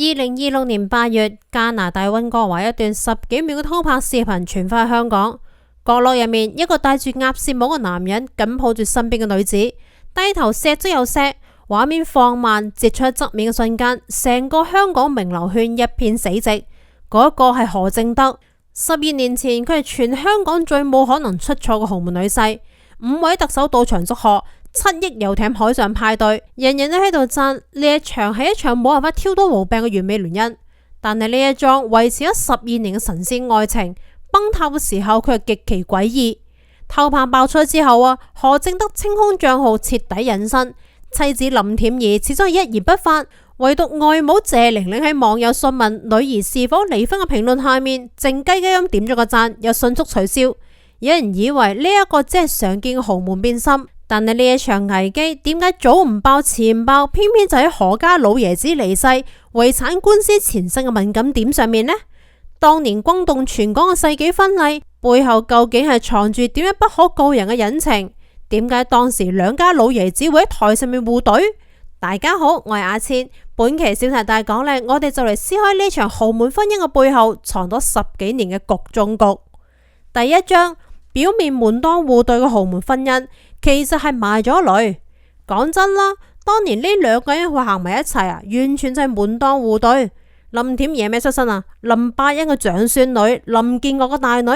2026年8月，加拿大溫哥華一段10幾秒嘅偷拍視頻傳返去香港。角落入面，一個戴住鴨舌帽嘅男人緊抱住身邊嘅女子，低頭錫則有錫。畫面放慢，截出側面嘅瞬間，成個香港名流圈一片死寂。嗰一個係何正德。12年前，佢係全香港最冇可能出錯嘅豪門女婿。5位特首到場祝賀，7億遊艇海上派對，人人都喺度讚呢一場係一場冇辦法挑多毛病嘅完美聯姻。但係呢一樁維持咗12年嘅神仙愛情崩塌嘅時候，佢係極其詭異。偷拍爆出之後何正德清空賬號徹底隱身，妻子林恬儀始終係一言不發，唯獨外母謝玲玲喺網友詢問女兒是否離婚嘅評論下面靜雞雞咁點咗個讚，又迅速取消。有人以為呢一個只係常見嘅豪門變心，但係呢一場危機點解早唔爆遲唔爆，偏偏就喺何家老爺子離世、遺產官司纏身嘅敏感點上面呢？當年轟動全港嘅世紀婚禮背後究竟係藏住點樣不可告人嘅隱情？點解當時兩家老爺子會喺台上面互懟？大家好，我係阿千，本期小題大講呢，我哋就嚟撕開呢場豪門婚姻嘅背後藏咗10幾年嘅局中局。第一章，表面門當戶對嘅豪門婚姻，其實係埋咗雷。講真啦，當年呢兩個人會行埋一齊完全就係門當戶對。林恬儀咩出身林百欣嘅長孫女，林建岳嘅大女，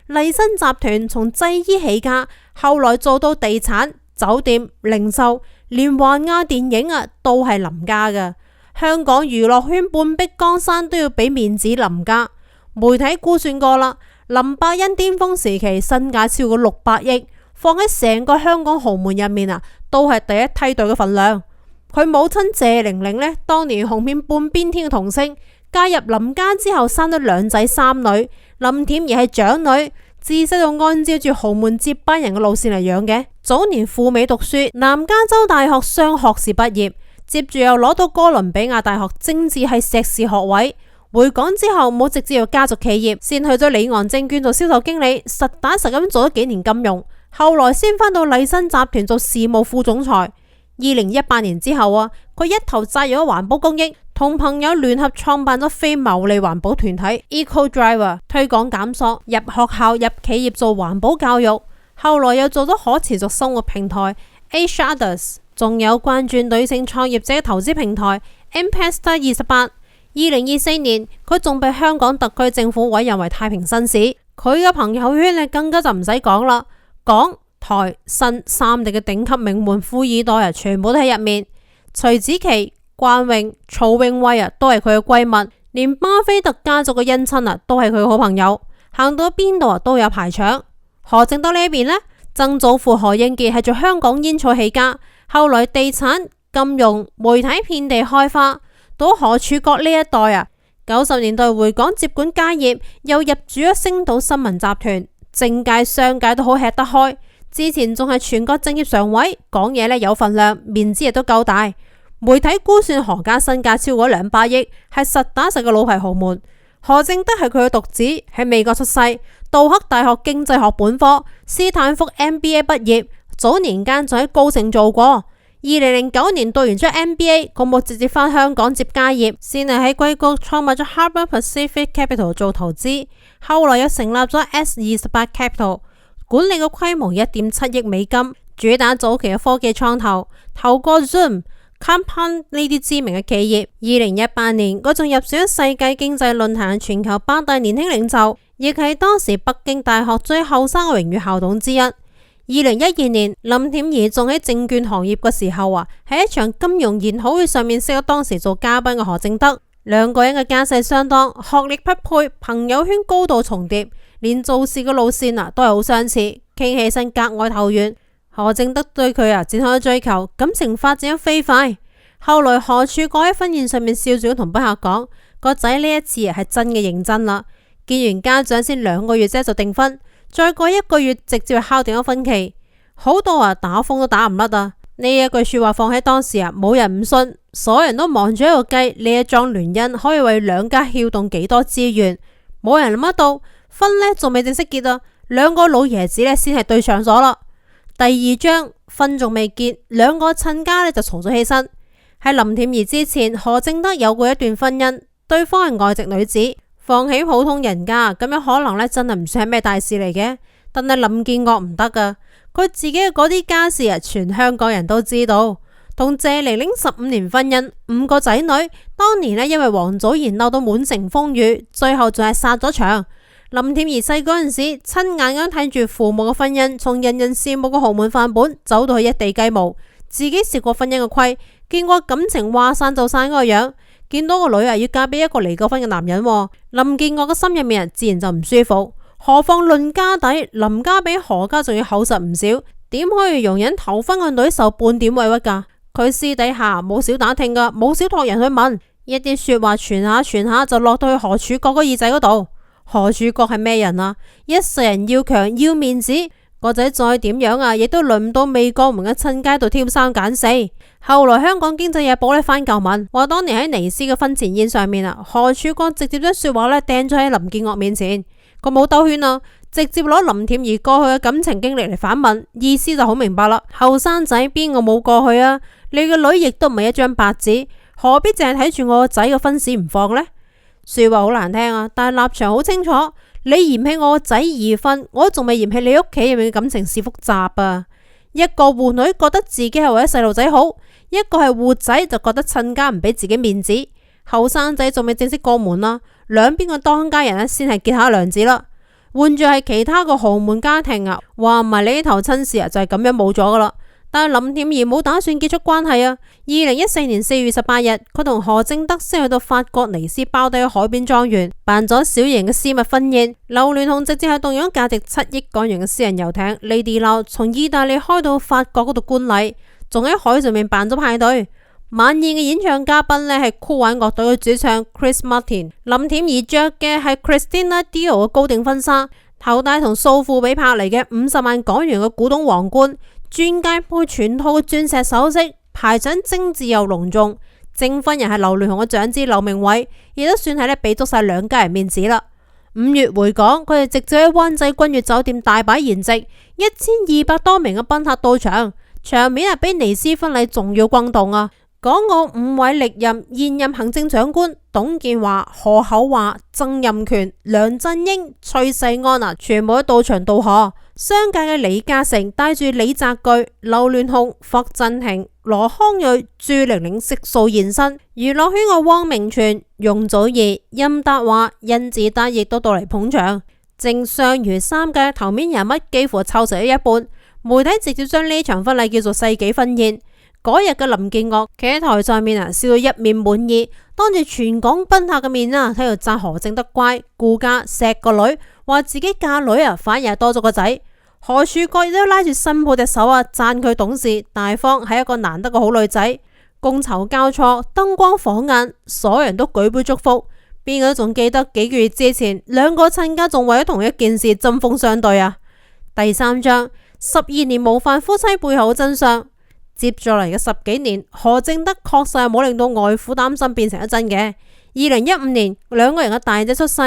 麗新集團從製衣起家，後來做到地產、酒店、零售，連環亞電影都係林家嘅。香港娛樂圈半壁江山都要俾面子林家。媒體估算過啦，林百欣巔峰時期身價超過600億，放喺成個香港豪門入面都係第一梯隊嘅份量。佢母親謝玲玲呢，當年紅遍半邊天嘅童星，嫁入林家之後生咗2仔3女。林恬儀係長女，自細就按照住豪門接班人嘅路線嚟養嘅。早年赴美讀書，南加州大學雙學士畢業，接住又攞到哥倫比亞大學政治系碩士學位。回港之後冇直接入家族企業，先去咗里昂證券做銷售經理，實打實咁做咗幾年金融，後來先返到麗新集團做事務副總裁。2018年之後佢一頭扎入咗環保公益，同朋友聯合創辦咗非牟利環保團體 Eco Driver， 推廣減塑，入學校入企業做環保教育。後來又做咗可持續生活平台 Ashothers， 仲有關注女性創業者嘅投資平台 Ampesta 28。2024年佢仲被香港特區政府委任為太平紳士。佢嘅朋友圈更加就唔使講啦，港台新3地嘅頂級名門富二代全部都喺入面。徐子淇、關穎、曹永威都係佢嘅閨蜜，連巴菲特家族嘅姻親都係佢嘅好朋友，行到邊度都有排場。何正德呢邊呢，曾祖父何英傑係做香港煙草起家，後來地產、金融、媒體遍地開花。到何柱國呢一代90年代回港接管家業，又入主咗星島新聞集團，政界商界都好吃得開。之前仲係全國政協常委，講嘢有份量，面子亦都夠大。媒體估算何家身價超過200億，係實打實嘅老牌豪門。何正德係佢嘅獨子，喺美國出世，杜克大學經濟學本科，斯坦福 MBA 畢業，早年間仲喺高盛做過。2009年讀完咗 MBA， 佢冇直接返香港接家業，先係喺硅谷創辦咗 Harbour Pacific Capital 做投資，後來又成立咗 S28 Capital， 管理嘅規模1.7億美金，主打早期嘅科技創投，投過 Zoom、Compound 呢啲知名嘅企業。2018年，佢仲入選世界經濟論壇全球8大年輕領袖，亦係當時北京大學最後生嘅榮譽校董之一。2012年，林恬儀仲喺證券行業嘅時候喺一場金融研討會上面識咗當時做嘉賓嘅何正德。兩個人嘅家世相當，學歷匹配，朋友圈高度重疊，連做事嘅路線都係好相似，傾起身格外投緣。何正德對佢展開咗追求，感情發展得飛快。後來何柱國喺婚宴上面笑住同賓客講，個仔呢一次係真嘅認真啦，見完家長先2個月啫就訂婚。再過1個月，直接敲定咗婚期，好到打風都打唔甩呢一句說話放喺當時冇人唔信，所有人都忙住喺度計呢一樁聯姻可以為兩家撬動幾多資源。冇人諗得到婚仲未正式結兩個老爺子先係對上咗啦。第2章婚仲未結，兩個親家就嘈咗起身。喺林恬儀之前，何正德有過一段婚姻，對方係外籍女子，放喺普通人家咁樣可能咧真係唔算係咩大事嚟嘅。但係林建岳唔得噶，佢自己嘅嗰啲家事啊，全香港人都知道。同謝玲玲15年婚姻，5個仔女，當年呢因為王祖賢鬧到滿城風雨，最後仲係殺咗場。林恬儀細嗰陣時，親眼咁睇住父母嘅婚姻從人人羨慕嘅豪門範本走到去一地雞毛，自己食過婚姻嘅虧，見過感情話散就散嗰個樣，見到個女要嫁俾一個離過婚嘅男人，林建岳嘅心入面自然就唔舒服。何況論家底，林家比何家仲要厚實唔少，點可以容忍頭婚嘅女受半點委屈噶？佢私底下冇少打聽噶，冇少託人去問，一啲說話傳下傳下就落到去何柱國個耳仔嗰度。何柱國係咩人啊？一世人要強要面子，個仔再點樣亦都輪唔到美國門嘅親街度挑三揀四。後來香港經濟日報翻舊文，話當年喺尼斯嘅婚前宴上面何柱國直接將說話掟咗喺林建岳面前，佢冇兜圈直接攞林恬儀過去嘅感情經歷嚟反問，意思就好明白啦。後生仔邊個冇過去啊？你個女亦都唔係一張白紙，何必淨係睇住我個仔嘅婚事唔放呢？說話好難聽但係立場好清楚。你嫌棄我個仔二婚，我都仲未嫌棄你屋企入面嘅感情事複雜啊！一個護女覺得自己係為咗細路仔好，一個係護仔就覺得親家唔俾自己面子。後生仔仲未正式過門啦，兩邊嘅當家人先係結下梁子啦。換住係其他個豪門家庭話唔埋你呢頭親事就係咁樣冇咗噶啦。但係林恬儀冇打算結束關係2014年4月18日，佢同何正德先去到法國尼斯包底嘅海邊莊園，辦咗小型嘅私密婚宴。劉鑾雄直接係動用價值7億港元嘅私人遊艇 Lady Lau 從意大利開到法國嗰度觀禮，仲喺海上面辦咗派對。晚宴嘅演唱嘉賓係酷玩樂隊嘅主唱 Chris Martin。林恬儀着嘅係 Christina Dior 嘅高定婚紗，頭戴同素富比拍嚟嘅50萬港元嘅古董皇冠。鑽戒配全套嘅鑽石首飾，排場精緻又隆重。證婚人係劉鑾雄嘅長子劉鳴煒，亦都算係俾足晒兩家人面子啦。5月回港，佢哋直接喺灣仔君悅酒店大擺筵席，1200多名嘅賓客到場，場面比尼斯婚禮仲要轟動港澳5位歷任現任行政長官董建華、何厚華、曾蔭權、梁振英、崔世安全部都到場道賀。商界嘅李嘉誠帶住李澤钜、劉鑾雄、霍震霆、羅康睿、朱玲玲悉數現身。娛樂圈嘅汪明荃、容祖兒、任達華、甄子丹亦都到嚟捧場。正雙魚三嘅頭面人物幾乎湊齊咗一半，媒體直接將呢場婚禮叫做世紀婚宴。嗰日嘅林建岳企喺台上面笑到一面滿意，當住全港賓客嘅面喺度讚何正德乖、顧家、錫個女，話自己嫁女反而係多咗個仔。何柱國亦都拉住新抱隻手讚佢懂事大方，係一個難得嘅好女仔。觥籌交錯，燈光晃眼，所有人都舉杯祝福。邊個仲記得幾個月之前，兩個親家仲為咗同一件事針鋒相對第3章12年模範夫妻背後嘅真相。接咗嚟嘅10幾年，何正德確實係冇令到外父擔心變成一真嘅。2015年兩個人嘅大仔出世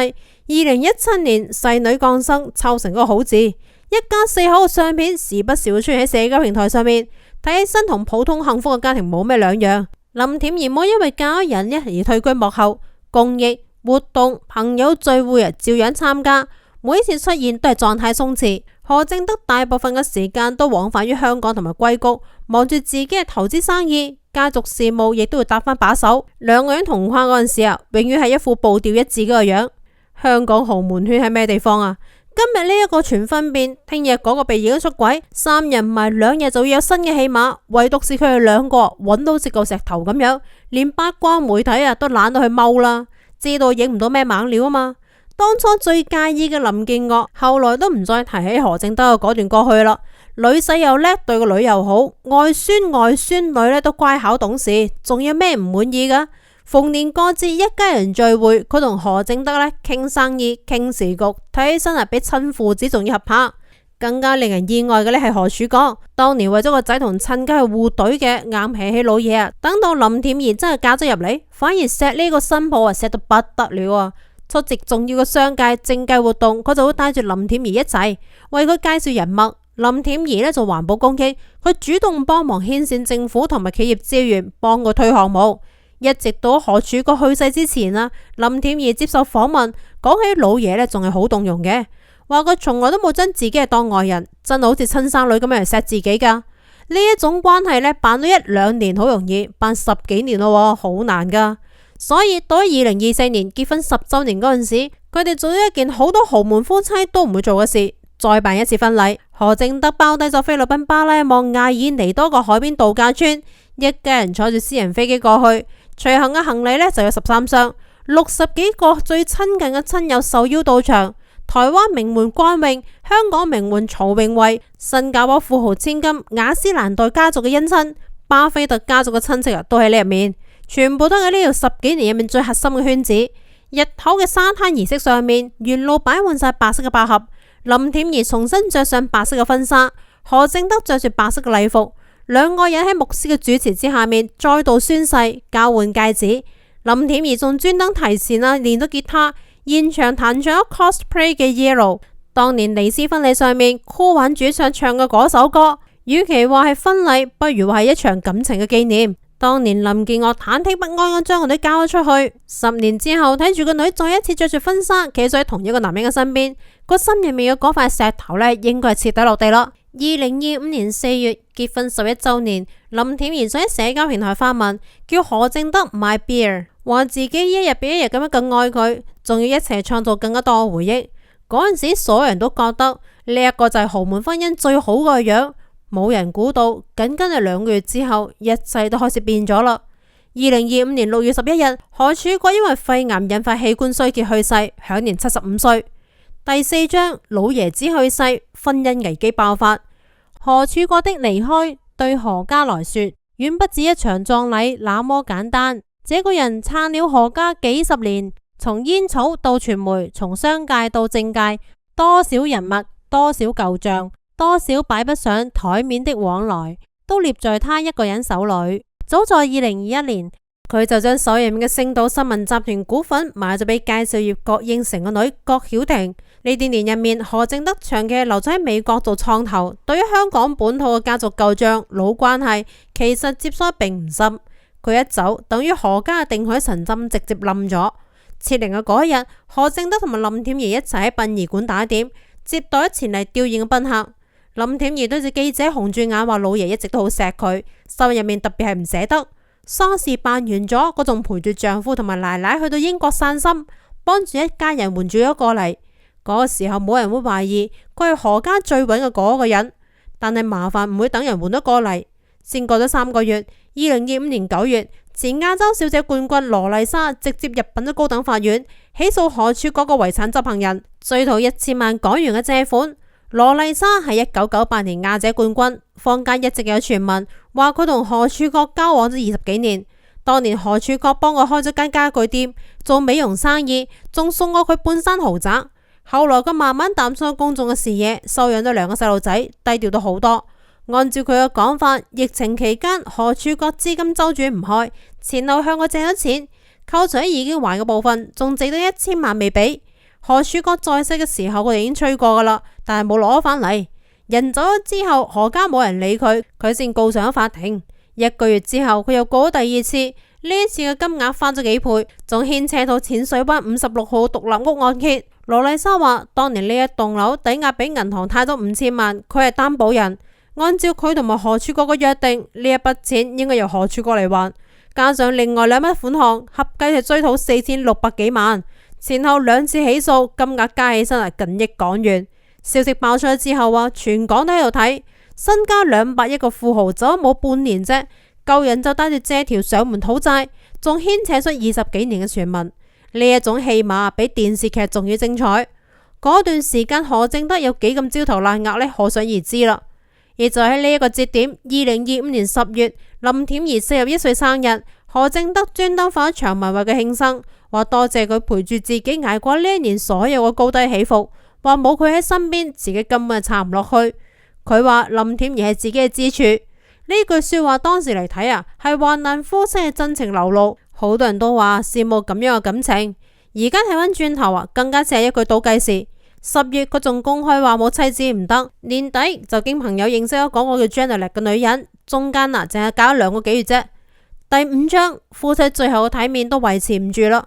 ，2017年細女降生，湊成個好字。一家4口嘅相片時不時會出現喺社交平台上面，睇起身同普通幸福嘅家庭冇咩兩樣。林恬儀冇因為嫁咗人而退居幕後，公益活動、朋友聚會照樣參加，每一次出現都係狀態鬆弛。何正德大部分嘅時間都往返於香港同埋硅谷，忙住自己嘅投資生意，家族事務亦都會搭翻把手。兩個人同框嗰陣時永遠係一副步調一致嗰個樣。香港豪門圈係咩地方今日呢一個傳婚變，聽日嗰個被已經出軌，3日唔係2日就會有新嘅戲碼。唯獨是佢哋兩個揾到隻嚿石頭咁樣，連八卦媒體都懶到去踎啦，知道影唔到咩猛料嘛。當初最介意嘅林建岳，後來都唔再提起何正德嘅嗰段過去啦。女婿又叻，對個女又好，外孫外孫女都乖巧懂事，仲有咩唔滿意噶？逢年過節一家人聚會，佢同何正德傾生意傾時局，睇起身比親父子仲要合拍。更加令人意外嘅係何柱國，當年為咗個仔同親家去護隊嘅硬脾氣老爺等到林恬儀真係嫁咗入嚟，反而錫呢個新抱錫到不得了出席重要嘅商界政界活動，佢就會帶住林恬儀一齊為佢介紹人脈。林恬儀呢就環保攻擊，佢主動幫忙牽線政府同埋企業資源，幫佢推項目。一直到何柱國去世之前啊，林恬儀接受訪問，講起老爺呢仲係好動容嘅，話佢從來都冇將自己係當外人，真係好似親生女咁樣嚟錫自己噶。呢一種關係呢，辦咗1-2年好容易，辦10幾年咯，好難噶。所以到咗2024年結婚10週年嗰陣時，佢哋做咗一件好多豪門夫妻都唔會做嘅事，再辦一次婚禮。何正德包低咗菲律賓巴拉望艾爾尼多個海邊度假村，一家人坐住私人飛機過去，隨行嘅行李呢就有13箱，60幾個最親近嘅親友受邀到場。台灣名媛關詠、香港名媛曹穎慧、新加坡富豪千金雅詩蘭黛家族嘅姻親、巴菲特家族嘅親戚都喺呢入面，全部都喺呢條10幾年入面最核心嘅圈子。日頭嘅沙灘儀式上面，沿路擺滿晒白色嘅百合。林恬儀重新着上白色嘅婚紗，何正德着住白色嘅禮服，兩個人喺牧師嘅主持之下面再度宣誓交換戒指。林恬儀仲專登提前練咗吉他，現場彈唱咗 Cosplay 嘅 Yellow。當年尼斯婚禮上面酷玩主唱唱嘅嗰首歌，與其話係婚禮，不如話係一場感情嘅紀念。當年林建岳忐忑不安咁將個女交咗出去，10年之後睇住個女再一次着住婚紗企咗喺同一個男人嘅身邊，個心入面嘅嗰塊石頭呢，應該係徹底落地啦。2025年4月結婚11週年，林恬儀就喺社交平台發文叫何正德 My Bear， 話自己一日比一日咁樣更愛佢，仲要一齊創造更加多嘅回憶。嗰陣時所有人都覺得呢一個就係豪門婚姻最好嘅樣。冇人估到，僅僅係2個月之後，一切都開始變咗啦。2025年6月11日，何柱國因為肺癌引發器官衰竭去世，享年75歲。第4章，老爺子去世，婚姻危機爆發。何柱國的離開對何家來說，遠不止一場葬禮那麼簡單。這個人撐了何家幾十年，從煙草到傳媒，從商界到政界，多少人物，多少舊賬，多少擺不上台面的往來，都捏在他一個人手裏。早在2021年，佢就將手入面嘅星島新聞集團股份賣咗俾介紹業郭應成嘅女郭曉婷。呢啲年入面，何正德長期留咗喺美國做創投，對於香港本土嘅家族舊賬老關係，其實接觸並唔深。佢一走，等於何家嘅定海神針直接冧咗。設靈嘅嗰一日，何正德同埋林恬儀一齊喺殯儀館打點，接待前嚟弔唁嘅賓客。林恬儀對住記者紅住眼話：老爺一直都好錫佢，心入面特別係唔捨得。喪事辦完咗，佢仲陪住丈夫同埋奶奶去到英國散心，幫住一家人援助咗過嚟。嗰個時候冇人會懷疑佢係何家最穩嘅嗰個人，但係麻煩唔會等人換咗過嚟。先過咗3個月，2025年9月，前亞洲小姐冠軍羅麗莎直接入稟咗高等法院，起訴何柱國個遺產執行人，追討1000萬港元嘅借款。羅麗莎係1998年亞姐冠軍，坊間一直有傳聞話佢同何柱國交往咗20幾年。當年何柱國幫佢開咗間家具店，做美容生意，仲送過佢半山豪宅。後來佢慢慢淡出咗公眾嘅視野，收養咗2個細路仔，低調到好多。按照佢嘅講法，疫情期間何柱國資金周轉唔開，前後向佢借咗錢，扣除已經還嘅部分，仲借咗1000萬未俾。何柱國在世嘅時候，佢哋已經催過噶啦，但係冇攞返嚟。人走咗之後，何家冇人理佢，佢先告上咗法庭。1個月之後，佢又告咗第2次，呢一次嘅金額翻咗幾倍，仲牽扯到淺水灣56號獨立屋按揭。羅麗莎話，當年呢一棟樓抵押俾銀行貸咗5000萬，佢係擔保人。按照佢同埋何柱國嘅約定，呢一筆錢應該由何柱國嚟還，加上另外2筆款項，合計係追討4600幾萬。前後2次起訴，金額加起身係近億港元。消息爆出之後話，全港都喺度睇，身家200億個富豪走咗冇半年啫，舊人就帶住借條上門討債，仲牽扯出20幾年嘅傳聞。呢一種戲碼比電視劇仲要精彩。嗰段時間何正德有幾咁焦頭爛額呢？可想而知啦。而就喺呢一個節點，2025年10月，林恬儀41歲生日，何正德專登發咗長文為佢慶生，話多謝佢陪住自己捱過呢1年所有嘅高低起伏，話冇佢喺身邊，自己根本係撐唔落去。佢話林恬儀係自己嘅支柱。呢句說話當時嚟睇係患難夫妻嘅真情流露，好多人都話羨慕咁樣嘅感情。而家睇返轉頭更加似係一句倒計時。10月佢仲公開話冇妻子唔得，年底就經朋友認識咗嗰個叫 Janet 嘅女人，中間淨係隔咗2個幾月啫。第5章，夫妻最後嘅體面都維持唔住啦。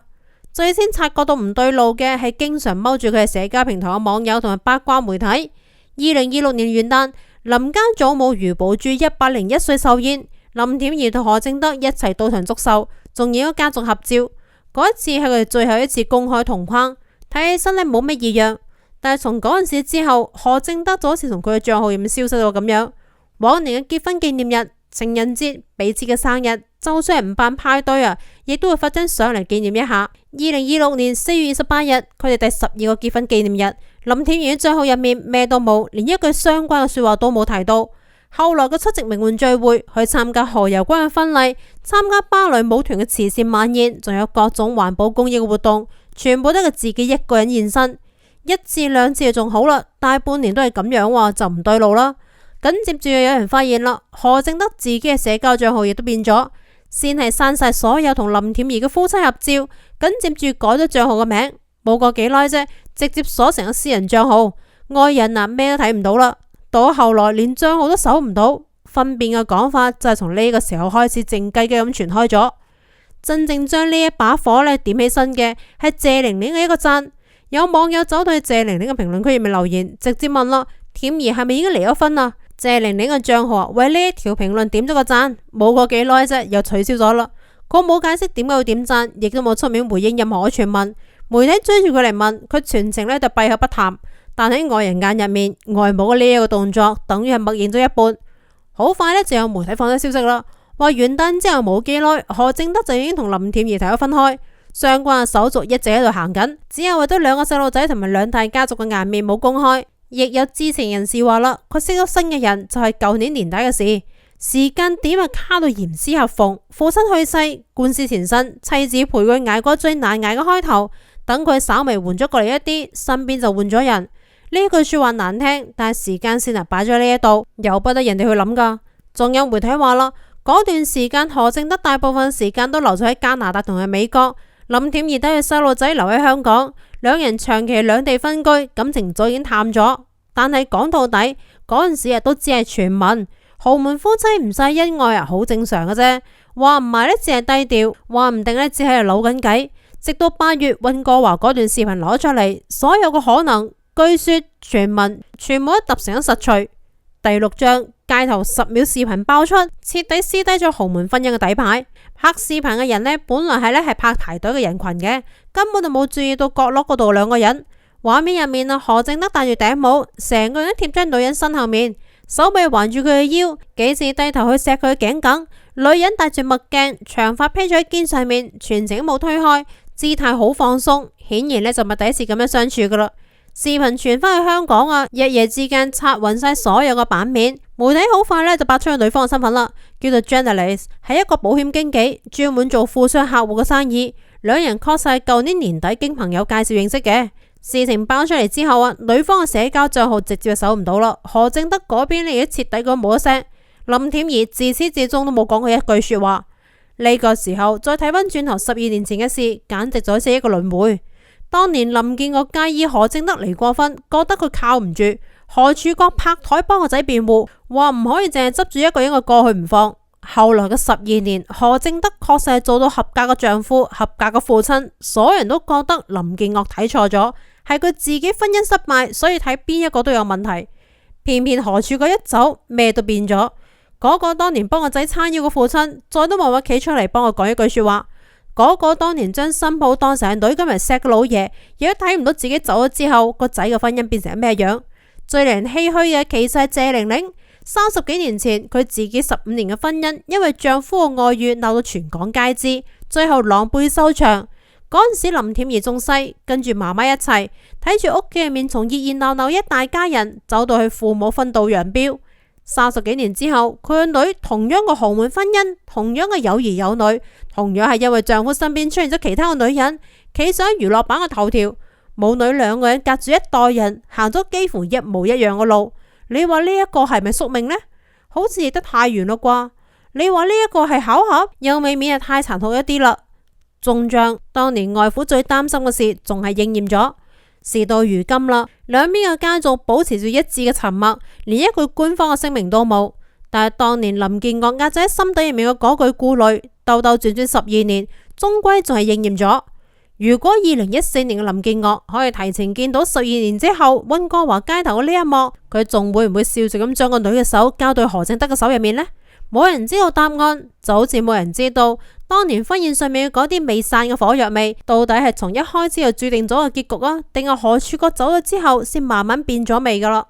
最先察覺到唔對路嘅係經常踎住佢嘅社交平台嘅網友同埋八卦媒體。2026年元旦，林家祖母余寶珠101歲壽宴，林恬兒同何正德一齊到場祝壽，仲影咗家族合照。嗰一次係佢哋最後一次公開同框，睇起身冇乜異樣。但係從嗰陣時之後，何正德就好似同佢嘅賬號入面消失咗咁樣。往年嘅結婚紀念日、情人節、彼此嘅生日，就算係唔辦派對亦都會發張相嚟紀念一下。2026年4月28日，佢哋第12個結婚紀念日，林恬兒嘅賬號入面咩都冇，連一句相關嘅說話都冇提到。後來嘅出席名媛聚會，去參加何猷君嘅婚禮，參加芭蕾舞團嘅慈善晚宴，仲有各種環保公益嘅活動，全部都係佢自己一個人現身。1次2次就仲好啦，大半年都係咁樣就唔對路啦。緊接住又有人發現啦，何正德自己嘅社交賬號亦都變咗，先係刪晒所有同林恬兒嘅夫妻合照，緊接住改咗賬號嘅名，冇過幾耐啫，直接鎖成咗私人賬號，外人咩都睇唔到啦。到後來連賬號都搜唔到，分辨嘅講法就係從呢個時候開始靜雞雞咁傳開咗。真正將呢一把火點起身嘅係謝玲玲嘅一個讚。有網友走到去謝玲玲嘅評論區入面留言，直接問啦：恬兒係咪已經離咗婚啊？謝玲玲嘅賬號為呢一條評論點咗個讚，冇過幾耐啫，又取消咗啦。佢冇解釋點解要點讚，亦都冇出面回應任何嘅傳聞。媒體追住佢嚟問，佢全程就閉口不談。但喺外人眼入面，外母嘅呢一個動作等於係默認咗一半。好快就有媒體放咗消息啦，話元旦之後冇幾耐，何正德就已經同林恬兒提咗分開。相關嘅手續一直喺度行緊，只係為咗2個細路仔同埋2大家族嘅顏面冇公開。亦有知情人士話啦，佢識咗新嘅人就係舊年年底嘅事，時間點卡到嚴絲合縫。父親去世，官司纏身，妻子陪佢捱過最難捱嘅開頭，等佢稍微緩咗過嚟一啲，身邊就換咗人。呢句說話難聽，但係時間線擺咗呢一度，由不得人哋去諗噶。仲有媒體話啦，嗰段時間何正德大部分時間都留咗喺加拿大同埋美國，林恬兒帶住細路仔留喺香港，兩人長期兩地分居，感情早已經淡咗。但係講到底，嗰陣時都只係傳聞，豪門夫妻唔晒恩愛好正常嘅啫。話唔埋只係低調，話唔定只係扭緊計。直到8月溫哥華嗰段視頻攞出嚟，所有嘅可能、據說、傳聞全部都揼成咗實錘。第6章街頭10秒視頻爆出，徹底撕低咗豪門婚姻嘅底牌。拍視頻嘅人本來係拍排隊嘅人群嘅，根本就冇注意到角落嗰度2個人。畫面入面何正德戴住頂帽，成個人都貼喺女人身後面，手臂環住佢嘅腰，幾次低頭去錫佢嘅頸梗。女人戴住墨鏡，長髮披咗喺肩上面，全程冇推開，姿態好放鬆，顯然就唔係第一次咁樣相處噶啦。視頻傳翻去香港一夜之間刷暈晒所有嘅版面。媒體好快就爆出女方嘅身份啦，叫做 Janet， 係一個保險經紀，專門做富商客戶嘅生意。兩人確實係舊年年底經朋友介紹認識嘅。事情爆出嚟之後女方嘅社交賬號直接搜唔到啦。何正德嗰邊已經徹底咁冇咗聲，林恬兒自始至終都冇講過一句說話。呢個時候再睇翻轉頭12年前嘅事，簡直就好似一個輪迴。當年林建國介意何正德離過婚，覺得佢靠唔住，何柱國拍台幫個仔辯護，話唔可以淨係執住一個人嘅過去唔放。後來嘅12年，何正德確實係做到合格嘅丈夫、合格嘅父親，所有人都覺得林建國睇錯咗，係佢自己婚姻失敗，所以睇邊一個都有問題。偏偏何柱國一走，咩都變咗。嗰個當年幫個仔撐腰嘅父親，再都冇話企出嚟幫我講一句說話。嗰個當年將新抱當成係女咁嚟錫嘅老爺，亦都睇唔到自己走咗之後，個仔嘅婚姻變成咩樣。最令人唏噓嘅其實係謝玲玲，30幾年前佢自己15年嘅婚姻，因為丈夫嘅外遇鬧到全港皆知，最後狼狽收場。嗰陣時林恬兒仲細，跟住媽媽一齊睇住屋企入面從熱熱鬧鬧一大家人走到去父母分道揚鑣。30幾年之後，佢嘅女同樣嘅豪門婚姻，同樣嘅有兒有女，同樣係因為丈夫身邊出現咗其他嘅女人，企上娛樂版嘅頭條。母女2個人隔住一代人，行咗幾乎一模一樣嘅路。你話呢一個係咪宿命呢？好似亦得太遠啦啩？你話呢一個係巧合，又未免係太殘酷一啲啦。終將當年外父最擔心嘅事，仲係應驗咗。事到如今啦，兩邊嘅家族保持住一致嘅沉默，連一句官方嘅聲明都冇。但係當年林建岳壓制喺心底入面嘅嗰句顧慮，兜兜轉轉12年，終歸仲係應驗咗。如果2014年嘅林建岳可以提前見到12年之後溫哥華街頭嘅呢一幕，佢仲會唔會笑住咁將個女嘅手交到何正德嘅手入面呢？冇人知道答案，就好似冇人知道當年婚宴上面嗰啲未散嘅火藥味，到底係從一開始就注定咗個結局啊，定係何柱國走咗之後先慢慢變咗味噶啦？